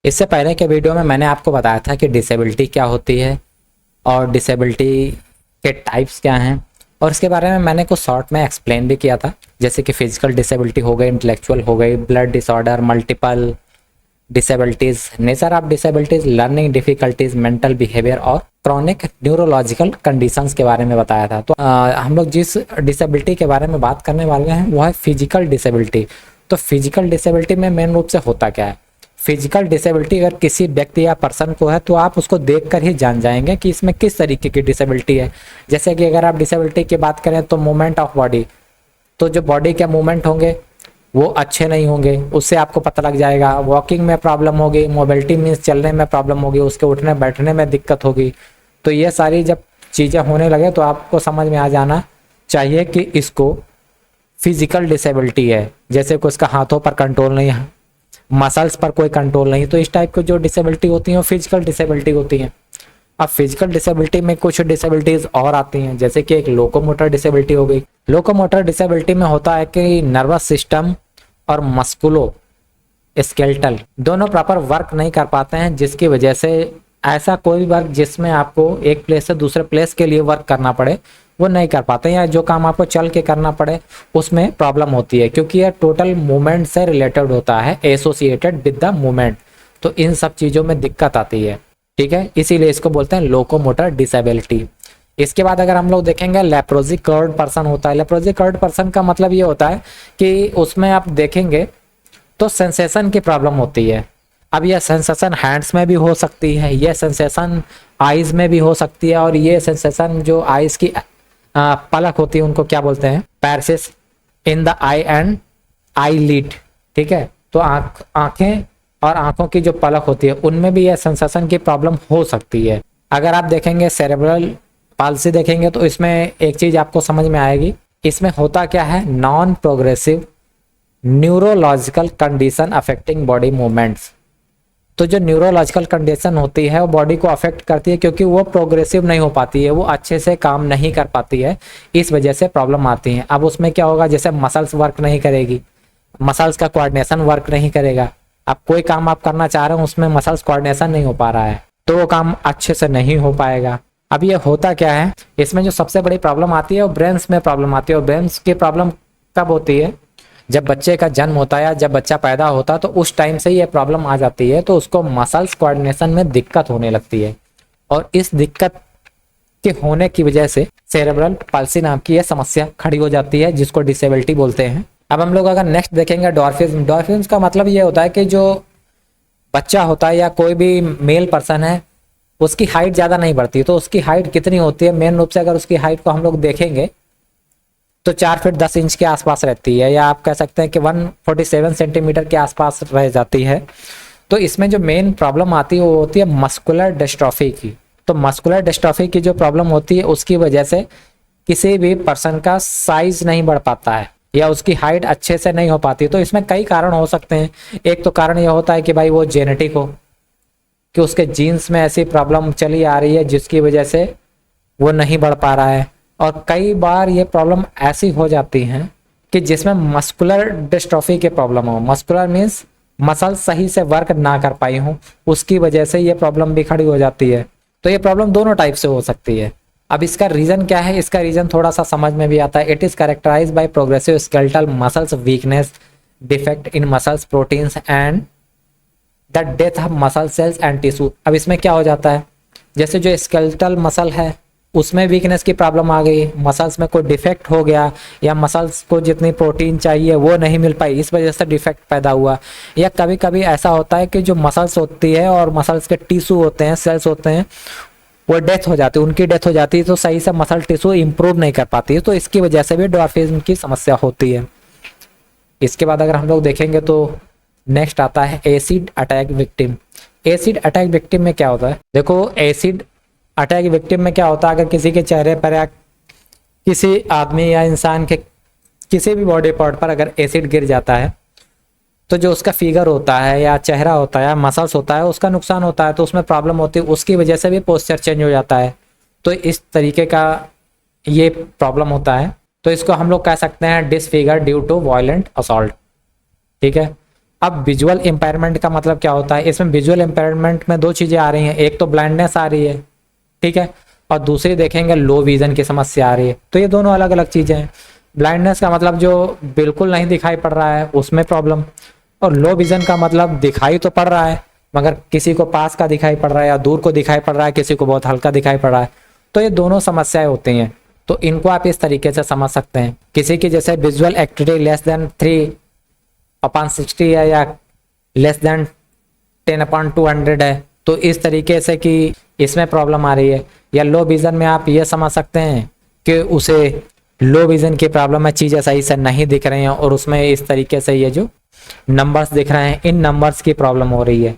इससे पहले के वीडियो में मैंने आपको बताया था कि डिसेबिलिटी क्या होती है और डिसेबिलिटी के टाइप्स क्या हैं, और इसके बारे में मैंने कुछ शॉर्ट में एक्सप्लेन भी किया था, जैसे कि फिजिकल डिसेबिलिटी हो गई, इंटेलेक्चुअल हो गई, blood disorder, multiple disabilities, nature of disabilities, learning difficulties, mental behaviour और क्रॉनिक न्यूरोलॉजिकल कंडीशंस के बारे में बताया था। तो हम लोग जिस डिसेबिलिटी के बारे में बात करने वाले हैं वो है फिजिकल डिसेबिलिटी। तो फिजिकल डिसेबिलिटी में मेन रूप से होता क्या है? फिजिकल डिसेबिलिटी अगर किसी व्यक्ति या पर्सन को है तो आप उसको देखकर ही जान जाएंगे कि इसमें किस तरीके की डिसेबिलिटी है। जैसे कि अगर आप डिसेबिलिटी की बात करें तो मूवमेंट ऑफ बॉडी, तो जो बॉडी के मूवमेंट होंगे वो अच्छे नहीं होंगे, उससे आपको पता लग जाएगा। वॉकिंग में प्रॉब्लम होगी, मोबिलिटी मीन्स चलने में प्रॉब्लम होगी, उसके उठने बैठने में दिक्कत होगी। तो ये सारी जब चीज़ें होने लगे तो आपको समझ में आ जाना चाहिए कि इसको फिजिकल डिसेबिलिटी है। जैसे कि उसका हाथों पर कंट्रोल नहीं है, मसल्स पर कोई कंट्रोल नहीं, तो इस टाइप की जो डिसेबिलिटी होती है वो फिजिकल डिसेबिलिटी होती है। अब फिजिकल डिसेबिलिटी में कुछ डिसेबिलिटीज और आती हैं, जैसे कि एक लोकोमोटर डिसेबिलिटी हो गई। लोकोमोटर डिसेबिलिटी में होता है कि नर्वस सिस्टम और मस्कुलो स्केलेटल दोनों प्रॉपर वर्क नहीं कर पाते हैं, जिसकी वजह से ऐसा कोई भी वर्क जिसमें आपको एक प्लेस से दूसरे प्लेस के लिए वर्क करना पड़े वो नहीं कर पाते, या जो काम आपको चल के करना पड़े उसमें प्रॉब्लम होती है, क्योंकि यह टोटल मूवमेंट से रिलेटेड होता है, एसोसिएटेड विद द मूवमेंट। तो इन सब चीज़ों में दिक्कत आती है, ठीक है, इसीलिए इसको बोलते हैं लोकोमोटर डिसेबिलिटी। इसके बाद अगर हम लोग देखेंगे लेप्रोजी कर्व्ड पर्सन होता है। लेप्रोजी कर्व्ड पर्सन का मतलब ये होता है कि उसमें आप देखेंगे तो सेंसेशन की प्रॉब्लम होती है। अब यह सेंसेशन हैंड्स में भी हो सकती है, यह सेंसेशन आईज में भी हो सकती है, और ये सेंसेशन जो आईज की पलक होती है उनको क्या बोलते हैं? Paresis in the eye and eyelid, ठीक है। तो आंखें और आंखों की जो पलक होती है उनमें भी यह सेंसेशन की प्रॉब्लम हो सकती है। अगर आप देखेंगे सेरेब्रल पाल्सी देखेंगे तो इसमें एक चीज आपको समझ में आएगी, इसमें होता क्या है? Non progressive neurological condition affecting body movements. तो जो न्यूरोलॉजिकल कंडीशन होती है वो बॉडी को अफेक्ट करती है, क्योंकि वो प्रोग्रेसिव नहीं हो पाती है, वो अच्छे से काम नहीं कर पाती है, इस वजह से प्रॉब्लम आती है। अब उसमें क्या होगा? जैसे मसल्स वर्क नहीं करेगी, मसल्स का कोऑर्डिनेशन वर्क नहीं करेगा। अब कोई काम आप करना चाह रहे हो उसमें मसल्स कोऑर्डिनेशन नहीं हो पा रहा है तो वो काम अच्छे से नहीं हो पाएगा। अब ये होता क्या है? इसमें जो सबसे बड़ी प्रॉब्लम आती है वो ब्रेन्स में प्रॉब्लम आती है। और ब्रेन्स की प्रॉब्लम कब होती है? जब बच्चे का जन्म होता है या जब बच्चा पैदा होता है तो उस टाइम से ये प्रॉब्लम आ जाती है, तो उसको मसल्स कोऑर्डिनेशन में दिक्कत होने लगती है, और इस दिक्कत के होने की वजह से सेरेब्रल पाल्सी नाम की यह समस्या खड़ी हो जाती है, जिसको डिसेबिलिटी बोलते हैं। अब हम लोग अगर नेक्स्ट देखेंगे डॉर्फिज्म। डॉर्फिज्म का मतलब ये होता है कि जो बच्चा होता है या कोई भी मेल पर्सन है उसकी हाइट ज़्यादा नहीं बढ़ती। तो उसकी हाइट कितनी होती है? मेन रूप से अगर उसकी हाइट को हम लोग देखेंगे तो 4 फीट 10 इंच के आसपास रहती है, या आप कह सकते हैं कि 147 सेंटीमीटर के आसपास रह जाती है। तो इसमें जो मेन प्रॉब्लम आती है वो होती है मस्कुलर डिस्ट्रॉफी की। तो मस्कुलर डिस्ट्रॉफी की जो प्रॉब्लम होती है उसकी वजह से किसी भी पर्सन का साइज नहीं बढ़ पाता है या उसकी हाइट अच्छे से नहीं हो पाती। तो इसमें कई कारण हो सकते हैं। एक तो कारण यह होता है कि भाई वो जेनेटिक हो, कि उसके जीन्स में ऐसी प्रॉब्लम चली आ रही है जिसकी वजह से वो नहीं बढ़ पा रहा है। और कई बार ये प्रॉब्लम ऐसी हो जाती हैं कि जिसमें मस्कुलर डिस्ट्रॉफी की प्रॉब्लम हो। मस्कुलर मीन्स मसल सही से वर्क ना कर पाई हो, उसकी वजह से ये प्रॉब्लम भी खड़ी हो जाती है। तो ये प्रॉब्लम दोनों टाइप से हो सकती है। अब इसका रीजन क्या है? इसका रीजन थोड़ा सा समझ में भी आता है। It is characterized by progressive skeletal muscles weakness, defect in muscles proteins and the death of muscle cells and tissue. अब इसमें क्या हो जाता है? जैसे जो स्केलेटल मसल है उसमें वीकनेस की प्रॉब्लम आ गई, मसल्स में कोई डिफेक्ट हो गया, या मसल्स को जितनी प्रोटीन चाहिए वो नहीं मिल पाई, इस वजह से डिफेक्ट पैदा हुआ। या कभी कभी ऐसा होता है कि जो मसल्स होती है और मसल्स के टिश्यू होते हैं, सेल्स होते हैं, वो डेथ हो जाती है, उनकी डेथ हो जाती है, तो सही से मसल टिश्यू इंप्रूव नहीं कर पाती है। तो इसकी वजह से भी डॉर्फिज्म की समस्या होती है। इसके बाद अगर हम लोग देखेंगे तो नेक्स्ट आता है acid attack victim. Acid attack victim में क्या होता है? देखो, एसिड अटैक विक्टिम में क्या होता है? अगर किसी के चेहरे पर या किसी आदमी या इंसान के किसी भी बॉडी पार्ट पर अगर एसिड गिर जाता है तो जो उसका फिगर होता है या चेहरा होता है या मसल्स होता है उसका नुकसान होता है, तो उसमें प्रॉब्लम होती है, उसकी वजह से भी पोस्चर चेंज हो जाता है। तो इस तरीके का ये प्रॉब्लम होता है। तो इसको हम लोग कह सकते हैं disfigure due to violent assault, ठीक है। अब विजुअल इम्पेयरमेंट का मतलब क्या होता है, इसमें विजुअल इम्पेयरमेंट में दो चीज़ें आ रही हैं, एक तो ब्लाइंडनेस आ रही है, ठीक है, और दूसरी देखेंगे लो विजन की समस्या आ रही है। तो ये दोनों अलग अलग चीज़ें हैं। ब्लाइंडनेस का मतलब जो बिल्कुल नहीं दिखाई पड़ रहा है उसमें प्रॉब्लम, और लो विजन का मतलब दिखाई तो पड़ रहा है मगर किसी को पास का दिखाई पड़ रहा है या दूर को दिखाई पड़ रहा है, किसी को बहुत हल्का दिखाई पड़ रहा है। तो ये दोनों समस्याएं होती हैं। तो इनको आप इस तरीके से समझ सकते हैं। किसी की जैसे विजुअल एक्टिविटी लेस देन 3/60 है या लेस देन 10/200 है, तो इस तरीके से कि इसमें प्रॉब्लम आ रही है। या लो विजन में आप ये समझ सकते हैं कि उसे लो विजन की प्रॉब्लम है, चीज़ें सही से नहीं दिख रही हैं और उसमें इस तरीके से ये जो नंबर्स दिख रहे हैं, इन नंबर्स की प्रॉब्लम हो रही है,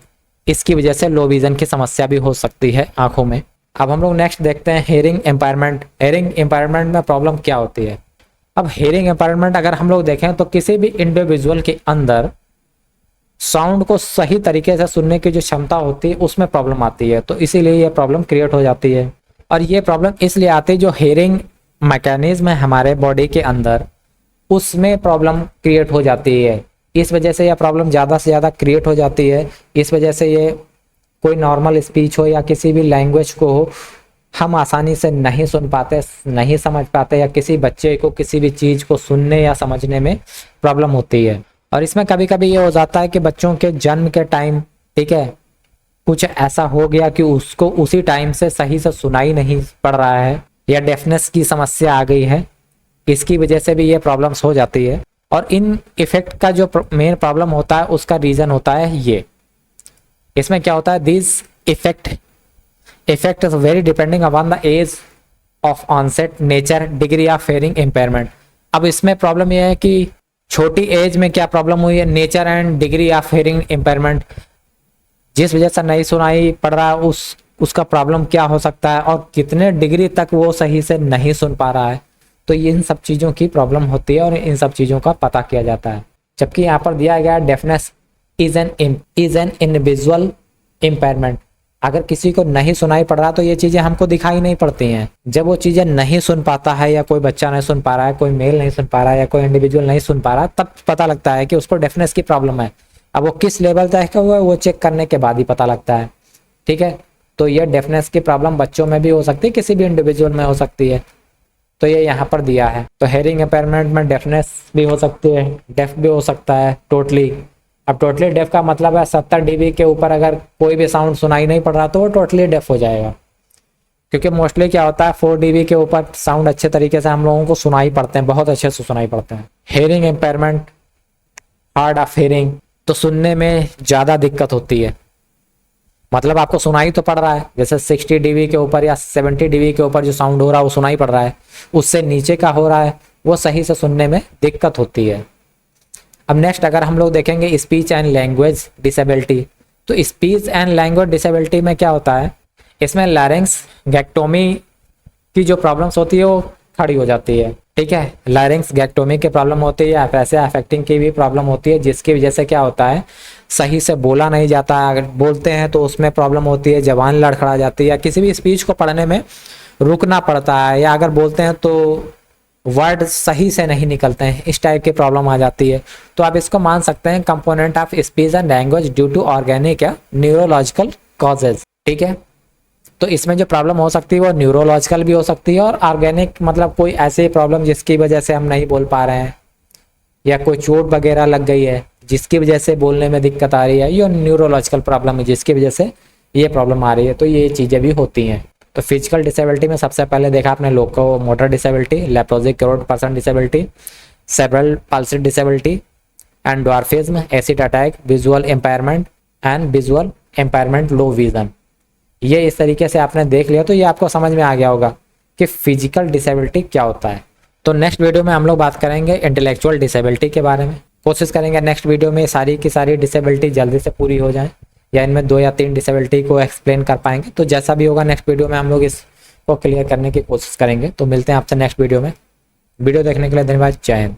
इसकी वजह से लो विजन की समस्या भी हो सकती है आंखों में। अब हम लोग नेक्स्ट देखते हैं हेयरिंग एम्पायरमेंट। हेयरिंग एम्पायरमेंट में प्रॉब्लम क्या होती है। अब हेयरिंग एम्पायरमेंट अगर हम लोग देखें तो किसी भी इंडिविजुअल के अंदर साउंड को सही तरीके से सुनने की जो क्षमता होती है उसमें प्रॉब्लम आती है, तो इसीलिए ये प्रॉब्लम क्रिएट हो जाती है। और ये प्रॉब्लम इसलिए आती है जो हेयरिंग मैकेनिज्म है हमारे बॉडी के अंदर, उसमें प्रॉब्लम क्रिएट हो जाती है। इस वजह से यह प्रॉब्लम ज़्यादा से ज़्यादा क्रिएट हो जाती है। इस वजह से ये कोई नॉर्मल स्पीच हो या किसी भी लैंग्वेज को हो, हम आसानी से नहीं सुन पाते, नहीं समझ पाते, या किसी बच्चे को किसी भी चीज़ को सुनने या समझने में प्रॉब्लम होती है। और इसमें कभी कभी ये हो जाता है कि बच्चों के जन्म के टाइम, ठीक है, कुछ ऐसा हो गया कि उसको उसी टाइम से सही से सुनाई नहीं पड़ रहा है या डेफनेस की समस्या आ गई है, इसकी वजह से भी ये प्रॉब्लम्स हो जाती है। और इन इफेक्ट का जो मेन प्रॉब्लम होता है उसका रीज़न होता है ये। इसमें क्या होता है, this effect is very depending upon the age of onset, nature, degree of hearing impairment. अब इसमें प्रॉब्लम यह है कि छोटी एज में क्या प्रॉब्लम हुई है, nature and degree of hearing impairment, जिस वजह से नहीं सुनाई पड़ रहा है उसका प्रॉब्लम क्या हो सकता है और कितने डिग्री तक वो सही से नहीं सुन पा रहा है। तो इन सब चीज़ों की प्रॉब्लम होती है और इन सब चीज़ों का पता किया जाता है। जबकि यहाँ पर दिया गया deafness is an individual impairment. अगर किसी को नहीं सुनाई पड़ रहा तो ये चीज़ें हमको दिखाई नहीं पड़ती हैं। जब वो चीज़ें नहीं सुन पाता है या कोई बच्चा नहीं सुन पा रहा है, कोई मेल नहीं सुन पा रहा है या कोई इंडिविजुअल नहीं सुन पा रहा, तब पता लगता है कि उसको डेफनेस की प्रॉब्लम है। अब वो किस लेवल तक हुआ है वो चेक करने के बाद ही पता लगता है, ठीक है। तो ये डेफनेस की प्रॉब्लम बच्चों में भी हो सकती है, किसी भी इंडिविजुअल में हो सकती है। तो ये यहाँ पर दिया है। तो हेयरिंग इम्पेयरमेंट में डेफनेस भी हो सकती है, डेफ भी हो सकता है टोटली। अब टोटली डेफ का मतलब है 70 dB के ऊपर अगर कोई भी साउंड सुनाई नहीं पड़ रहा तो वो टोटली डेफ हो जाएगा। क्योंकि मोस्टली क्या होता है 4 dB के ऊपर साउंड अच्छे तरीके से हम लोगों को सुनाई पड़ते हैं, बहुत अच्छे से सुनाई पड़ते हैं। Hearing impairment, hard of hearing, तो सुनने में ज़्यादा दिक्कत होती है। मतलब आपको सुनाई तो पड़ रहा है, जैसे 60 dB के ऊपर या 70 dB के ऊपर जो साउंड हो रहा है वो सुनाई पड़ रहा है, उससे नीचे का हो रहा है वो सही से सुनने में दिक्कत होती है। अब नेक्स्ट अगर हम लोग देखेंगे स्पीच एंड लैंग्वेज डिसेबिलिटी, तो स्पीच एंड लैंग्वेज डिसेबिलिटी में क्या होता है, इसमें लैरिंक्स गैक्टोमी की जो प्रॉब्लम्स होती है वो खड़ी हो जाती है, ठीक है। लैरिंक्स गैक्टोमी की प्रॉब्लम होती है, एफेसिया अफेक्टिंग की भी प्रॉब्लम होती है, जिसकी वजह से क्या होता है सही से बोला नहीं जाता। अगर बोलते हैं तो उसमें प्रॉब्लम होती है, जबान लड़खड़ा जाती है, या किसी भी स्पीच को पढ़ने में रुकना पड़ता है, या अगर बोलते हैं तो वर्ड सही से नहीं निकलते हैं, इस टाइप की प्रॉब्लम आ जाती है। तो आप इसको मान सकते हैं component of speech and language due to organic या न्यूरोलॉजिकल कॉजेज, ठीक है। तो इसमें जो प्रॉब्लम हो सकती है वो न्यूरोलॉजिकल भी हो सकती है और ऑर्गेनिक मतलब कोई ऐसी प्रॉब्लम जिसकी वजह से हम नहीं बोल पा रहे हैं, या कोई चोट वगैरह लग गई है जिसकी वजह से बोलने में दिक्कत आ रही है, ये न्यूरोलॉजिकल प्रॉब्लम है जिसकी वजह से ये प्रॉब्लम आ रही है। तो ये चीज़ें भी होती हैं। तो फिजिकल डिसेबिलिटी में सबसे पहले देखा आपने locomotor disability, leprosy cured person disability, cerebral palsy disability and dwarfism, acid attack, visual impairment and visual impairment low vision. ये इस तरीके से आपने देख लिया तो ये आपको समझ में आ गया होगा कि फिजिकल डिसेबिलिटी क्या होता है। तो नेक्स्ट वीडियो में हम लोग बात करेंगे इंटेलेक्चुअल डिसेबिलिटी के बारे में। कोशिश करेंगे नेक्स्ट वीडियो में सारी की सारी डिसेबिलिटी जल्दी से पूरी हो जाए, या इनमें 2 या 3 डिसेबिलिटी को एक्सप्लेन कर पाएंगे। तो जैसा भी होगा नेक्स्ट वीडियो में हम लोग इसको क्लियर करने की कोशिश करेंगे। तो मिलते हैं आपसे नेक्स्ट वीडियो में। वीडियो देखने के लिए धन्यवाद। जय हिंद।